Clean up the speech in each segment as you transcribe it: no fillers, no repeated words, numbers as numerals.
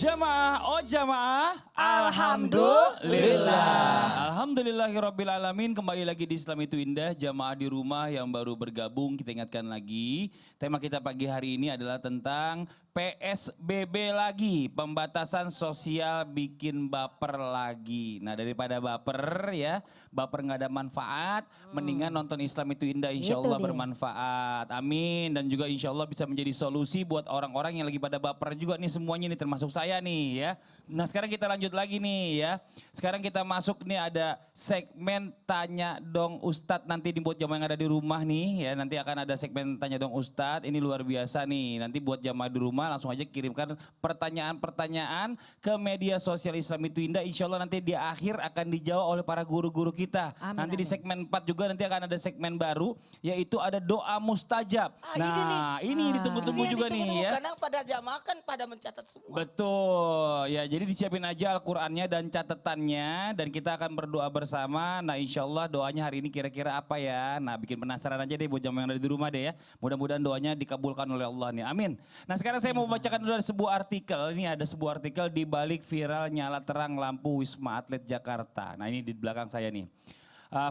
Jamaah, oh jamaah. Alhamdulillah. Alhamdulillahirabbil alamin. Kembali lagi di Islam itu Indah. Jamaah di rumah yang baru bergabung, kita ingatkan lagi. Tema kita pagi hari ini adalah tentang PSBB lagi. Pembatasan sosial bikin baper lagi. Nah daripada baper ya, baper nggak ada manfaat. Mendingan nonton Islam itu Indah, insya Allah bermanfaat. Amin. Dan juga insya Allah bisa menjadi solusi buat orang-orang yang lagi pada baper juga nih semuanya nih, termasuk saya nih ya. Nah sekarang kita lanjut lagi nih ya. Sekarang kita masuk nih ada segmen Tanya Dong Ustadz. Nanti buat jamaah yang ada di rumah nih ya. Nanti akan ada segmen Tanya Dong Ustadz. Ini luar biasa nih. Nanti buat jamaah di rumah langsung aja kirimkan pertanyaan-pertanyaan ke media sosial Islam itu Indah. Insya Allah nanti di akhir akan dijawab oleh para guru-guru kita. Amin, Nanti di segmen 4 juga nanti akan ada segmen baru. Yaitu ada doa mustajab. Nah ini ditunggu-tunggu juga nih ya. Karena pada jamaah kan pada mencatat semua. Betul, ya jadi disiapin aja Al-Qurannya dan catatannya dan kita akan berdoa bersama. Nah insya Allah doanya hari ini kira-kira apa ya? Nah bikin penasaran aja deh buat jamaah yang ada di rumah deh ya. Mudah-mudahan doanya dikabulkan oleh Allah nih, amin. Nah sekarang saya mau bacakan dulu dari sebuah artikel. Ini ada sebuah artikel di balik viral nyala terang lampu Wisma Atlet Jakarta. Nah ini di belakang saya nih.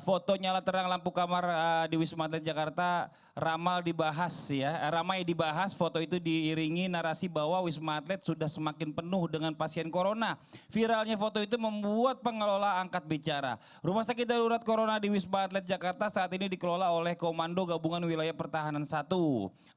Foto nyala terang lampu kamar di Wisma Atlet Jakarta ramai dibahas. Foto itu diiringi narasi bahwa Wisma Atlet sudah semakin penuh dengan pasien corona. Viralnya foto itu membuat pengelola angkat bicara. Rumah sakit darurat corona di Wisma Atlet Jakarta saat ini dikelola oleh Komando Gabungan Wilayah Pertahanan 1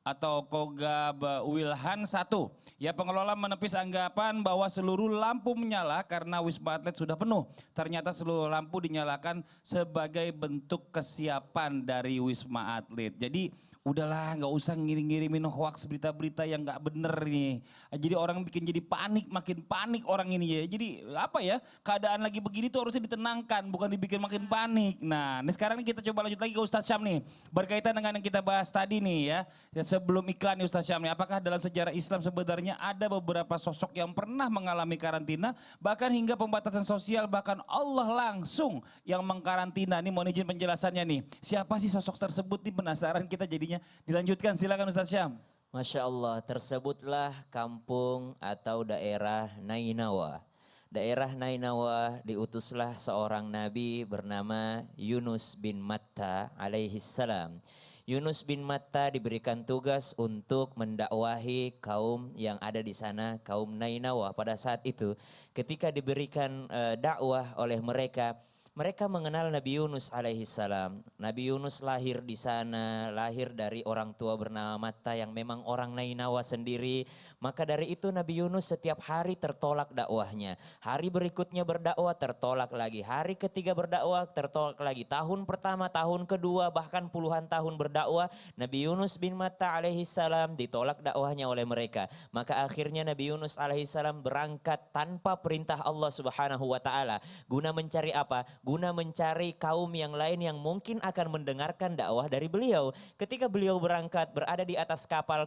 atau Kogab Wilhan 1. Ya pengelola menepis anggapan bahwa seluruh lampu menyala karena Wisma Atlet sudah penuh. Ternyata seluruh lampu dinyalakan sebagai bentuk kesiapan dari Wisma Atlet. Jadi udahlah nggak usah ngirim-ngirimin hoax berita-berita yang nggak bener nih. Jadi orang bikin jadi panik, makin panik orang ini ya. Jadi apa ya, keadaan lagi begini tuh harusnya ditenangkan, bukan dibikin makin panik. Nah ini sekarang kita coba lanjut lagi ke Ustadz Syam nih. Berkaitan dengan yang kita bahas tadi nih ya. Sebelum iklan nih Ustadz Syam nih, apakah dalam sejarah Islam sebenarnya ada beberapa sosok yang pernah mengalami karantina, bahkan hingga pembatasan sosial, bahkan Allah langsung yang mengkarantina. Nih mohon izin penjelasannya nih. Siapa sih sosok tersebut nih, penasaran kita jadinya. Dilanjutkan silakan Ustadz Syam. Masya Allah, tersebutlah kampung atau daerah Nainawa. Daerah Nainawa diutuslah seorang nabi bernama Yunus bin Matta alaihi salam. Yunus bin Matta diberikan tugas untuk mendakwahi kaum yang ada di sana, kaum Nainawa. Pada saat itu ketika diberikan dakwah oleh mereka, mereka mengenal Nabi Yunus alaihissalam. Nabi Yunus lahir di sana, lahir dari orang tua bernama Matta yang memang orang Nainawa sendiri. Maka dari itu Nabi Yunus setiap hari tertolak dakwahnya. Hari berikutnya berdakwah tertolak lagi. Hari ketiga berdakwah tertolak lagi. Tahun pertama, tahun kedua, bahkan puluhan tahun berdakwah. Nabi Yunus bin Matta alaihissalam ditolak dakwahnya oleh mereka. Maka akhirnya Nabi Yunus alaihissalam berangkat tanpa perintah Allah subhanahu wa ta'ala. Guna mencari apa? Guna mencari kaum yang lain yang mungkin akan mendengarkan dakwah dari beliau. Ketika beliau berangkat berada di atas kapal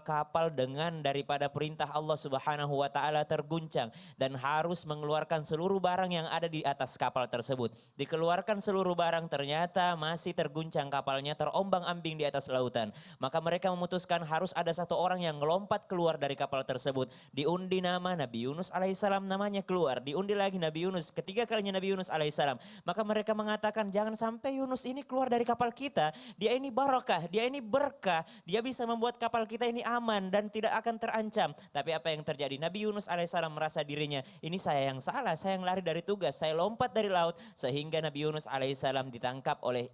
dengan daripada perintah Allah subhanahu wa ta'ala terguncang. Dan harus mengeluarkan seluruh barang yang ada di atas kapal tersebut. Dikeluarkan seluruh barang ternyata masih terguncang kapalnya, terombang ambing di atas lautan. Maka mereka memutuskan harus ada satu orang yang melompat keluar dari kapal tersebut. Diundi nama Nabi Yunus alaihissalam, namanya keluar. Diundi lagi Nabi Yunus, ketiga kalinya Nabi Yunus alaihissalam. Maka mereka mengatakan jangan sampai Yunus ini keluar dari kapal kita. Dia ini barokah, dia ini berkah. Dia bisa membuat kapal kita ini aman dan tidak akan terancam. Tapi apa yang terjadi? Nabi Yunus alaihissalam merasa dirinya, ini saya yang salah, saya yang lari dari tugas, saya lompat dari laut. Sehingga Nabi Yunus alaihissalam ditangkap oleh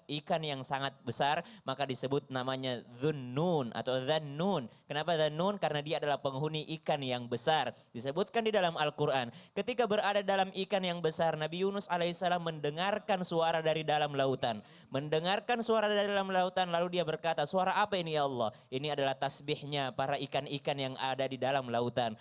ikan yang sangat besar. Maka disebut namanya Dhunnun atau Dhannun. Kenapa Dhannun? Karena dia adalah penghuni ikan yang besar. Disebutkan di dalam Al-Quran. Ketika berada dalam ikan yang besar, Nabi Yunus alaihissalam mendengarkan suara dari dalam lautan. Mendengarkan suara dari dalam lautan, lalu dia berkata, suara apa ini ya Allah? Ini adalah tasbihnya para ikan-ikan yang ada di dalam lautan.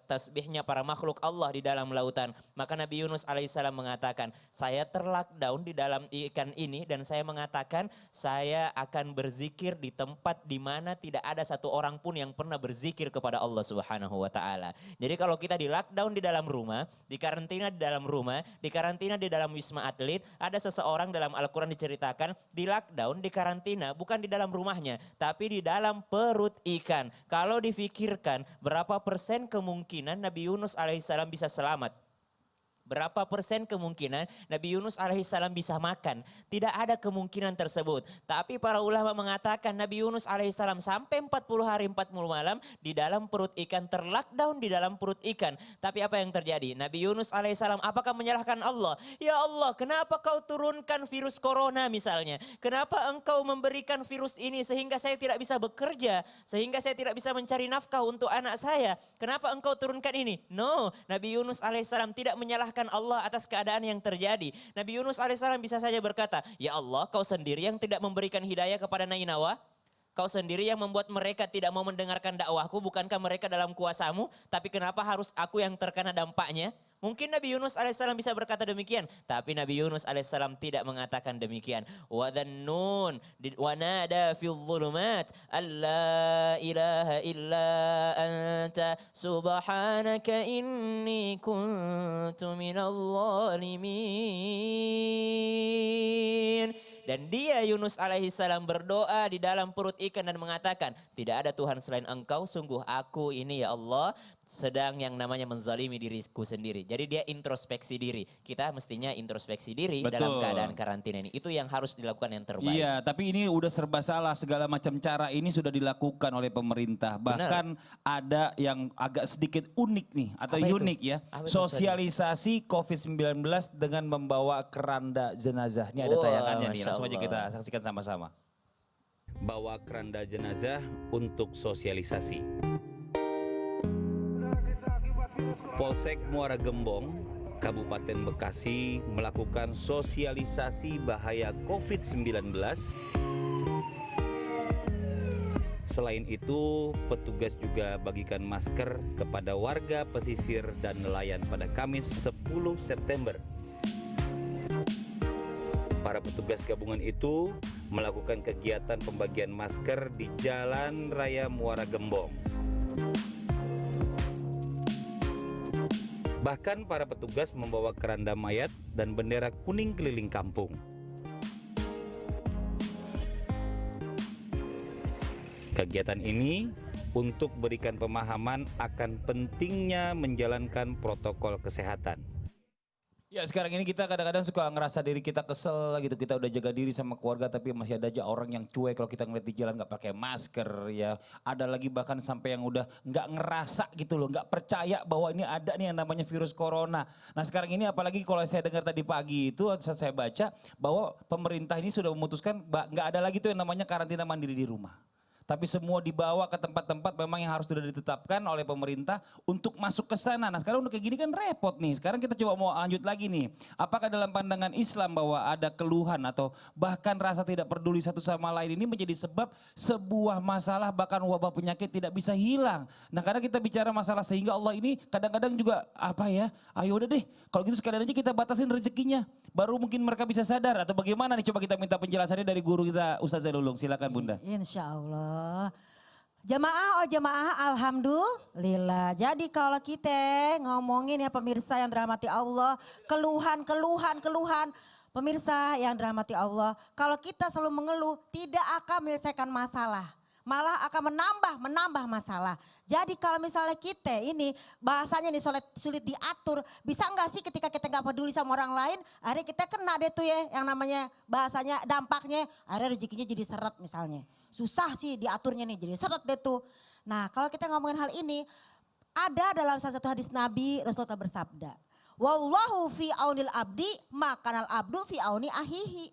Tasbihnya para makhluk Allah di dalam lautan. Maka Nabi Yunus alaihissalam mengatakan, saya terlockdown di dalam ikan ini dan saya mengatakan saya akan berzikir di tempat di mana tidak ada satu orang pun yang pernah berzikir kepada Allah subhanahu wa ta'ala. Jadi kalau kita di lockdown di dalam rumah, di karantina di dalam rumah, di karantina di dalam Wisma Atlet, ada seseorang dalam Al-Quran diceritakan di lockdown, di karantina, bukan di dalam rumahnya, tapi di dalam perut ikan. Kalau difikirkan, berapa persen kemungkinan Nabi Yunus alaihissalam bisa selamat? Berapa persen kemungkinan Nabi Yunus alaihissalam bisa makan? Tidak ada kemungkinan tersebut. Tapi para ulama mengatakan Nabi Yunus alaihissalam sampai 40 hari 40 malam di dalam perut ikan, terlockdown di dalam perut ikan. Tapi apa yang terjadi? Nabi Yunus alaihissalam apakah menyalahkan Allah? Ya Allah, kenapa kau turunkan virus corona misalnya? Kenapa engkau memberikan virus ini sehingga saya tidak bisa bekerja? Sehingga saya tidak bisa mencari nafkah untuk anak saya? Kenapa engkau turunkan ini? No, Nabi Yunus alaihissalam tidak menyalahkan Allah atas keadaan yang terjadi. Nabi Yunus alaihissalam bisa saja berkata, ya Allah, kau sendiri yang tidak memberikan hidayah kepada Nainawa. Kau sendiri yang membuat mereka tidak mau mendengarkan dakwahku. Bukankah mereka dalam kuasamu? Tapi kenapa harus aku yang terkena dampaknya? Mungkin Nabi Yunus alaihissalam bisa berkata demikian. Tapi Nabi Yunus alaihissalam tidak mengatakan demikian. Wa dhannun wa nada fil dhulumat alla ilaha illa anta subhanaka inni kuntu minal zalimin. Dan dia Yunus alaihissalam berdoa di dalam perut ikan dan mengatakan, tidak ada Tuhan selain engkau, sungguh aku ini ya Allah sedang yang namanya menzalimi diriku sendiri. Jadi dia introspeksi diri. Kita mestinya introspeksi diri dalam keadaan karantina ini. Itu yang harus dilakukan yang terbaik. Iya, tapi ini udah serba salah. Segala macam cara ini sudah dilakukan oleh pemerintah. Bahkan ada yang agak sedikit unik nih, atau Apa itu? unik ya. Apa itu, Sosialisasi COVID-19 dengan membawa keranda jenazah. Ini ada Wah, tayangannya nih, Masya langsung aja Allah. kita saksikan sama-sama. Bawa keranda jenazah untuk sosialisasi. Polsek Muara Gembong, Kabupaten Bekasi melakukan sosialisasi bahaya COVID-19. Selain itu, petugas juga bagikan masker kepada warga pesisir dan nelayan pada Kamis 10 September. Para petugas gabungan itu melakukan kegiatan pembagian masker di Jalan Raya Muara Gembong. Bahkan para petugas membawa keranda mayat dan bendera kuning keliling kampung. Kegiatan ini untuk berikan pemahaman akan pentingnya menjalankan protokol kesehatan. Ya sekarang ini kita kadang-kadang suka ngerasa diri kita kesel gitu. Kita udah jaga diri sama keluarga tapi masih ada aja orang yang cuek kalau kita ngeliat di jalan nggak pakai masker ya. Ada lagi bahkan sampai yang udah nggak ngerasa gitu loh, nggak percaya bahwa ini ada nih yang namanya virus corona. Nah sekarang ini apalagi kalau saya dengar tadi pagi itu saat saya baca bahwa pemerintah ini sudah memutuskan nggak ada lagi tuh yang namanya karantina mandiri di rumah. Tapi semua dibawa ke tempat-tempat memang yang harus sudah ditetapkan oleh pemerintah untuk masuk ke sana. Nah sekarang udah kayak gini kan repot nih. Sekarang kita coba mau lanjut lagi nih. Apakah dalam pandangan Islam bahwa ada keluhan atau bahkan rasa tidak peduli satu sama lain ini menjadi sebab sebuah masalah bahkan wabah penyakit tidak bisa hilang. Nah karena kita bicara masalah sehingga Allah ini kadang-kadang juga apa ya. Ayo udah deh kalau gitu sekalian aja kita batasin rezekinya. Baru mungkin mereka bisa sadar atau bagaimana nih coba kita minta penjelasannya dari guru kita Ustazah Lulung. Silakan Bunda. Insya Allah. Jamaah, oh jamaah, alhamdulillah. Jadi kalau kita ngomongin ya pemirsa yang dirahmati Allah, keluhan. Pemirsa yang dirahmati Allah, kalau kita selalu mengeluh tidak akan menyelesaikan masalah. Malah akan menambah masalah. Jadi kalau misalnya kita ini bahasanya nih sulit diatur, bisa enggak sih ketika kita nggak peduli sama orang lain, akhirnya kita kena deh tuh ya yang namanya bahasanya dampaknya, akhirnya rezekinya jadi seret misalnya. Susah sih diaturnya nih, jadi seret deh tuh. Nah kalau kita ngomongin hal ini, ada dalam salah satu hadis Nabi Rasulullah bersabda, wallahu fi aunil abdi makanal abdu fi auni ahihi.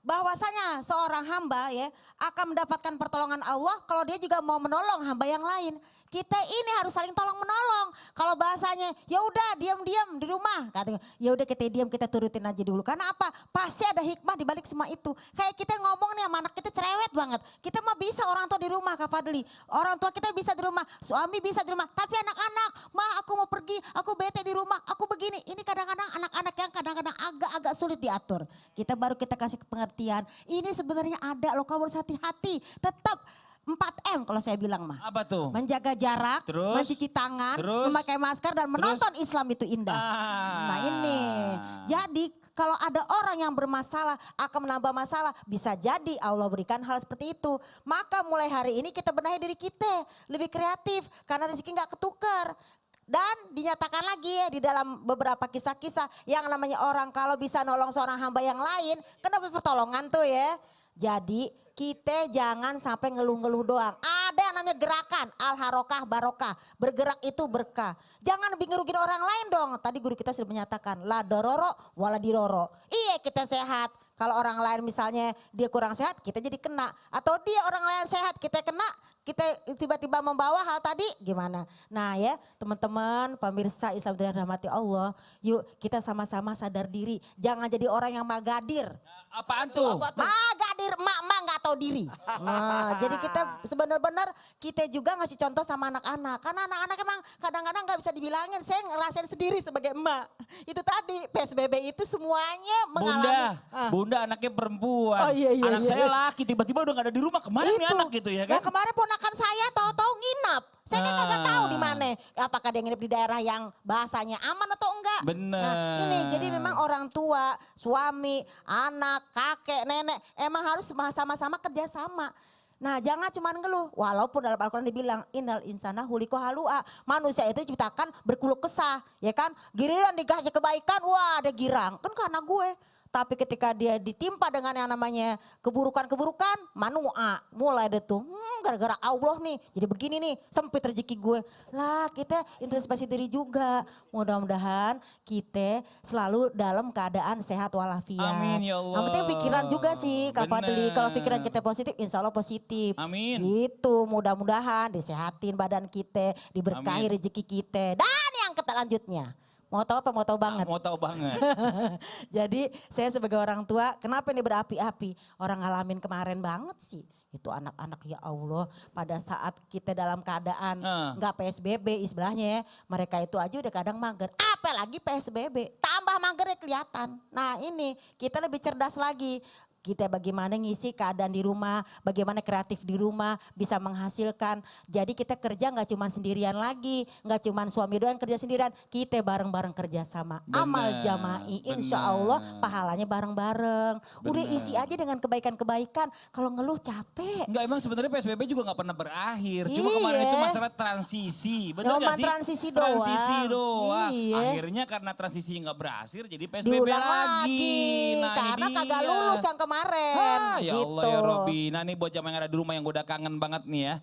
Bahwasanya seorang hamba ya akan mendapatkan pertolongan Allah kalau dia juga mau menolong hamba yang lain. Kita ini harus saling tolong menolong. Kalau bahasanya ya udah diam-diam di rumah, katanya ya udah kita diam, kita turutin aja dulu. Karena apa? Pasti ada hikmah di balik semua itu. Kayak kita ngomong nih sama anak kita cerewet banget. Kita mah bisa orang tua di rumah Kak Fadli. Orang tua kita bisa di rumah, suami bisa di rumah. Tapi anak-anak, "Ma, aku mau pergi, aku bete di rumah, aku begini." Ini kadang-kadang anak-anak yang kadang-kadang agak-agak sulit diatur. Kita kasih pengertian. Ini sebenarnya ada loh, kamu harus hati-hati. Tetap 4M kalau saya bilang mah. Apa tuh? Menjaga jarak, Terus? mencuci tangan, Terus? memakai masker dan menonton Islam itu indah. Ah. Nah ini. Jadi kalau ada orang yang bermasalah akan menambah masalah, bisa jadi Allah berikan hal seperti itu. Maka mulai hari ini kita benahi diri kita, lebih kreatif karena rezeki nggak ketukar. Dan dinyatakan lagi ya di dalam beberapa kisah-kisah yang namanya orang kalau bisa nolong seorang hamba yang lain, kan dapat pertolongan tuh ya. Jadi kita jangan sampai ngeluh-ngeluh doang. Ada yang namanya gerakan al-harokah barokah. Bergerak itu berkah. Jangan lebih ngerugin orang lain dong. Tadi guru kita sudah menyatakan la dororo wala diroro. Iya kita sehat. Kalau orang lain misalnya dia kurang sehat kita jadi kena. Atau dia orang lain sehat kita kena. Kita tiba-tiba membawa hal tadi gimana? Nah ya teman-teman pemirsa Islam dan rahmati Allah. Yuk kita sama-sama sadar diri. Jangan jadi orang yang magadir. Apaan tuh? Magadir emak-emak gak tahu diri. Nah jadi kita sebenar-benar kita juga ngasih contoh sama anak-anak. Karena anak-anak emang kadang-kadang gak bisa dibilangin. Saya ngerasain sendiri sebagai emak. Itu tadi PSBB itu semuanya mengalami. Bunda anaknya perempuan. Oh, iya, Anak iya. saya laki tiba-tiba udah gak ada di rumah. Kemana nih anak gitu ya kan? Ya kemarin ponakan saya tahu-tahu nginap. Saya kan kagak tahu di mana. Apakah dia nginep di daerah yang bahasanya aman atau enggak? Bener. Nah, ini jadi memang orang tua, suami, anak, kakek, nenek emang harus sama-sama kerjasama. Nah jangan cuma ngeluh, walaupun dalam Al-Quran dibilang innal insana huliko halua. Manusia itu diciptakan berkeluh kesah, ya kan. Giliran dikasih kebaikan, wah ada girang. Kan karena gue. Tapi ketika dia ditimpa dengan yang namanya keburukan-keburukan, manua. Mulai deh tuh, gara-gara Allah nih, jadi begini nih, sempit rezeki gue. Lah kita introspeksi diri juga. Mudah-mudahan kita selalu dalam keadaan sehat walafiat. Amin ya Allah. Yang penting pikiran juga sih, Kak Fadli. Bener. Kalau pikiran kita positif, insya Allah positif. Amin. Gitu, mudah-mudahan disehatin badan kita, diberkahi Amin. rezeki kita. Dan yang selanjutnya, mau tahu apa? Mau tahu banget. Mau tahu banget. Jadi saya sebagai orang tua, kenapa ini berapi-api? Orang ngalamin kemarin banget sih. Itu anak-anak ya Allah pada saat kita dalam keadaan nggak PSBB istilahnya ya. Mereka itu aja udah kadang mager. Apalagi PSBB, tambah magernya kelihatan. Nah ini kita lebih cerdas lagi. Kita bagaimana ngisi keadaan di rumah, bagaimana kreatif di rumah, bisa menghasilkan. Jadi kita kerja nggak cuma sendirian lagi, nggak cuma suami doang kerja sendirian, kita bareng-bareng kerja sama. Amal jama'i, insya Allah pahalanya bareng-bareng. Udah isi aja dengan kebaikan-kebaikan, kalau ngeluh capek. Enggak, emang sebenarnya PSBB juga nggak pernah berakhir. Cuma Iya. kemarin itu masalah transisi. Bener Cuma nggak sih? transisi doang. Transisi doang. Iya. Akhirnya karena transisi nggak berhasil jadi PSBB Diulang lagi. lagi, Nah, karena ini kagak dia. lulus yang kemarin. Ya gitu. Allah ya Robby. Nah ini buat jamaah yang ada di rumah yang udah kangen banget nih ya.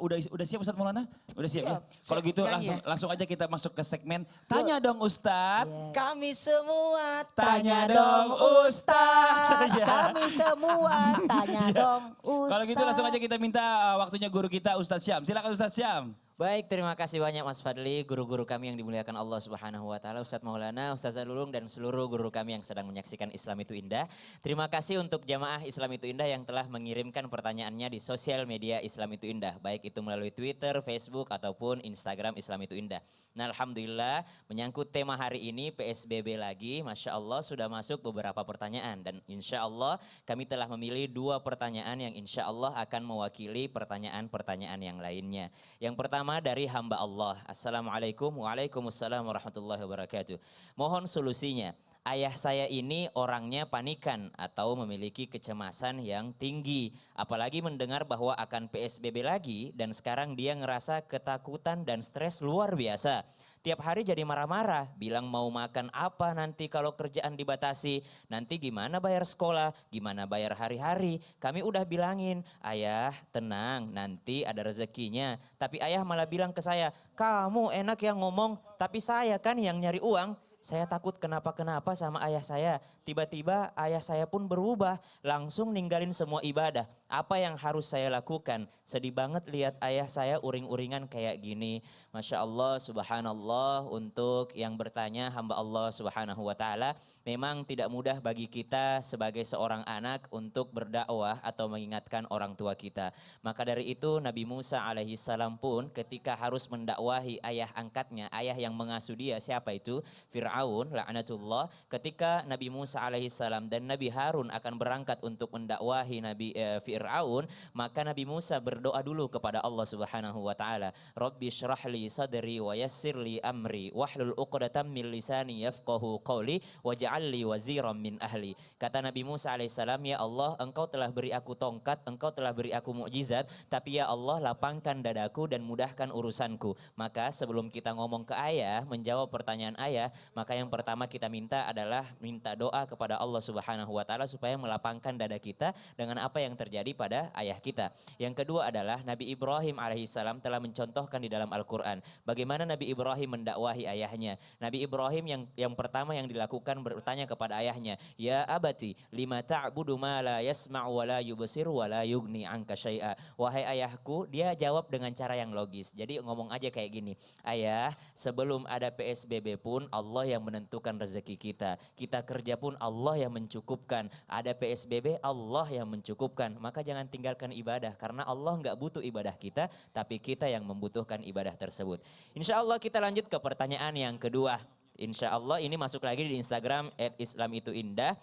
Udah siap Ustadz Maulana? Udah siap ya? Kalau gitu langsung aja kita masuk ke segmen Tanya Dong Ustadz. Kami semua Tanya dong Ustadz. Ya. Kami semua tanya dong Ustaz. Kalau gitu langsung aja kita minta waktunya guru kita Ustadz Syam. Silakan Ustadz Syam. Baik, terima kasih banyak Mas Fadli, guru-guru kami yang dimuliakan Allah Subhanahu wa taala, Ustadz Maulana, Ustazah Lulung dan seluruh guru kami yang sedang menyaksikan Islam itu Indah. Terima kasih untuk jamaah Islam itu Indah yang telah mengirimkan pertanyaannya di sosial media Islam itu Indah, baik itu melalui Twitter, Facebook ataupun Instagram Islam itu Indah. Nah, alhamdulillah menyangkut tema hari ini PSBB lagi, Masya Allah sudah masuk beberapa pertanyaan dan insya Allah kami telah memilih 2 pertanyaan yang insya Allah akan mewakili pertanyaan-pertanyaan yang lainnya. Yang pertama dari hamba Allah. Assalamualaikum waalaikumsalam warahmatullahi wabarakatuh. Mohon solusinya. Ayah saya ini orangnya panikan atau memiliki kecemasan yang tinggi. Apalagi mendengar bahwa akan PSBB lagi dan sekarang dia ngerasa ketakutan dan stres luar biasa. Tiap hari jadi marah-marah, bilang mau makan apa nanti kalau kerjaan dibatasi. Nanti gimana bayar sekolah, gimana bayar hari-hari. Kami udah bilangin, ayah tenang nanti ada rezekinya. Tapi ayah malah bilang ke saya, kamu enak yang ngomong tapi saya kan yang nyari uang. Saya takut kenapa-kenapa sama ayah saya. Tiba-tiba ayah saya pun berubah, langsung ninggalin semua ibadah. Apa yang harus saya lakukan? Sedih banget lihat ayah saya uring-uringan kayak gini. Masya Allah, subhanallah, untuk yang bertanya hamba Allah subhanahu wa ta'ala. Memang tidak mudah bagi kita sebagai seorang anak untuk berdakwah atau mengingatkan orang tua kita. Maka dari itu Nabi Musa alaihissalam pun ketika harus mendakwahi ayah angkatnya, ayah yang mengasuh dia, siapa itu? Fir'aun. Fir'aun laknatullah, ketika Nabi Musa alaihissalam dan Nabi Harun akan berangkat untuk mendakwahi Nabi Fir'aun, maka Nabi Musa berdoa dulu kepada Allah Subhanahu wa taala, Rabbi syrah li sadri wa yassir li amri wahlul 'uqdatam min lisani yafqahu qawli waj'al li waziran min ahli. Kata Nabi Musa alaihissalam, ya Allah, engkau telah beri aku tongkat, engkau telah beri aku mukjizat, tapi ya Allah lapangkan dadaku dan mudahkan urusanku. Maka sebelum kita ngomong ke ayah, menjawab pertanyaan ayah, maka yang pertama kita minta adalah minta doa kepada Allah Subhanahu wa taala supaya melapangkan dada kita dengan apa yang terjadi pada ayah kita. Yang kedua adalah Nabi Ibrahim alaihissalam telah mencontohkan di dalam Al-Qur'an bagaimana Nabi Ibrahim mendakwahi ayahnya. Nabi Ibrahim yang pertama yang dilakukan bertanya kepada ayahnya, ya abati lima ta'budu ma la yasma'u wa la yubsir wa la yugni anka syai'a. Wahai ayahku, dia jawab dengan cara yang logis. Jadi ngomong aja kayak gini, ayah, sebelum ada PSBB pun Allah yang menentukan rezeki kita. Kita kerja pun Allah yang mencukupkan. Ada PSBB Allah yang mencukupkan. Maka jangan tinggalkan ibadah karena Allah nggak butuh ibadah kita, tapi kita yang membutuhkan ibadah tersebut. Insya Allah kita lanjut ke pertanyaan yang kedua. Insya Allah ini masuk lagi di Instagram @islamituindah.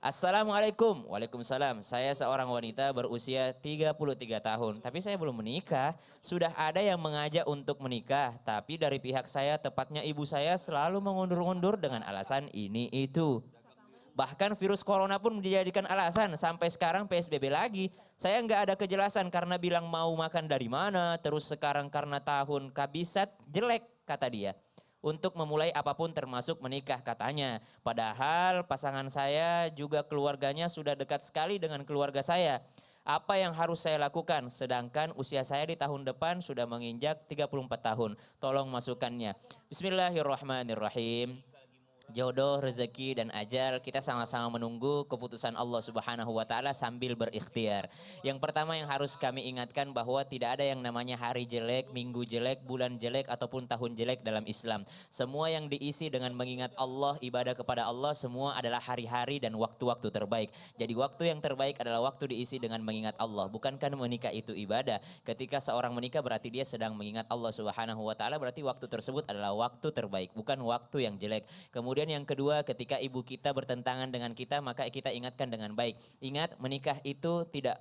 Assalamualaikum. Waalaikumsalam. Saya seorang wanita berusia 33 tahun, tapi saya belum menikah. Sudah ada yang mengajak untuk menikah, tapi dari pihak saya, tepatnya ibu saya, selalu mengundur-undur dengan alasan ini itu. Bahkan virus corona pun dijadikan alasan, sampai sekarang PSBB lagi. Saya nggak ada kejelasan karena bilang mau makan dari mana, terus sekarang karena tahun kabisat jelek, kata dia. Untuk memulai apapun termasuk menikah katanya. Padahal pasangan saya juga keluarganya sudah dekat sekali dengan keluarga saya. Apa yang harus saya lakukan? Sedangkan usia saya di tahun depan sudah menginjak 34 tahun. Tolong masukannya. Bismillahirrahmanirrahim. Jodoh, rezeki, dan ajal kita sama-sama menunggu keputusan Allah Subhanahu wa taala sambil berikhtiar. Yang pertama yang harus kami ingatkan bahwa tidak ada yang namanya hari jelek, minggu jelek, bulan jelek, ataupun tahun jelek dalam Islam. Semua yang diisi dengan mengingat Allah, ibadah kepada Allah, semua adalah hari-hari dan waktu-waktu terbaik. Jadi waktu yang terbaik adalah waktu diisi dengan mengingat Allah. Bukankah menikah itu ibadah? Ketika seorang menikah berarti dia sedang mengingat Allah Subhanahu wa taala, berarti waktu tersebut adalah waktu terbaik, bukan waktu yang jelek. Kemudian yang kedua, ketika ibu kita bertentangan dengan kita, maka kita ingatkan dengan baik. Ingat, menikah itu tidak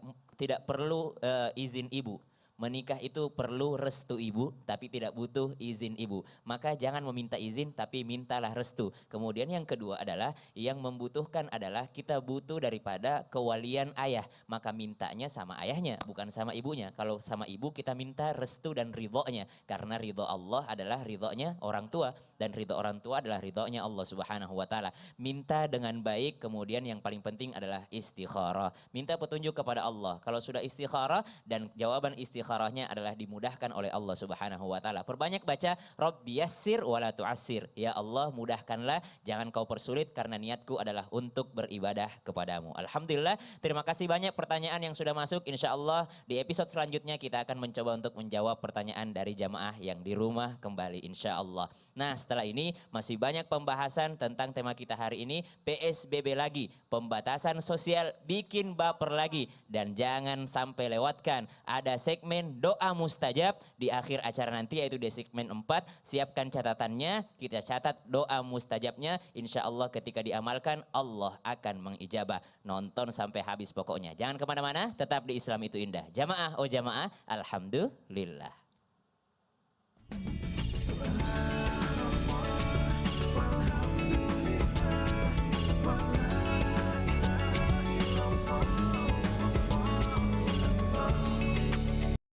perlu izin ibu. Menikah itu perlu restu ibu, tapi tidak butuh izin ibu. Maka jangan meminta izin, tapi mintalah restu. Kemudian yang kedua adalah, yang membutuhkan adalah kita butuh daripada kewalian ayah. Maka mintanya sama ayahnya, bukan sama ibunya. Kalau sama ibu kita minta restu dan ridhonya. Karena ridho Allah adalah ridhonya orang tua. Dan ridho orang tua adalah ridhonya Allah Subhanahu wa taala. Minta dengan baik, kemudian yang paling penting adalah istikharah. Minta petunjuk kepada Allah. Kalau sudah istikharah dan jawaban istikharahnya adalah dimudahkan oleh Allah Subhanahu wa taala. Perbanyak baca Rabbi yassir wa la tu'assir. Ya Allah, mudahkanlah, jangan kau persulit karena niatku adalah untuk beribadah kepadamu. Alhamdulillah, terima kasih banyak pertanyaan yang sudah masuk. Insya Allah di episode selanjutnya kita akan mencoba untuk menjawab pertanyaan dari jamaah yang di rumah kembali insya Allah. Nah, setelah ini masih banyak pembahasan tentang tema kita hari ini, PSBB lagi, pembatasan sosial bikin baper lagi. Dan jangan sampai lewatkan, ada segmen doa mustajab di akhir acara nanti, yaitu di segmen 4. Siapkan catatannya, kita catat doa mustajabnya. Insya Allah ketika diamalkan, Allah akan mengijabah. Nonton sampai habis pokoknya. Jangan kemana-mana, tetap di Islam itu Indah. Jamaah, oh jamaah, alhamdulillah.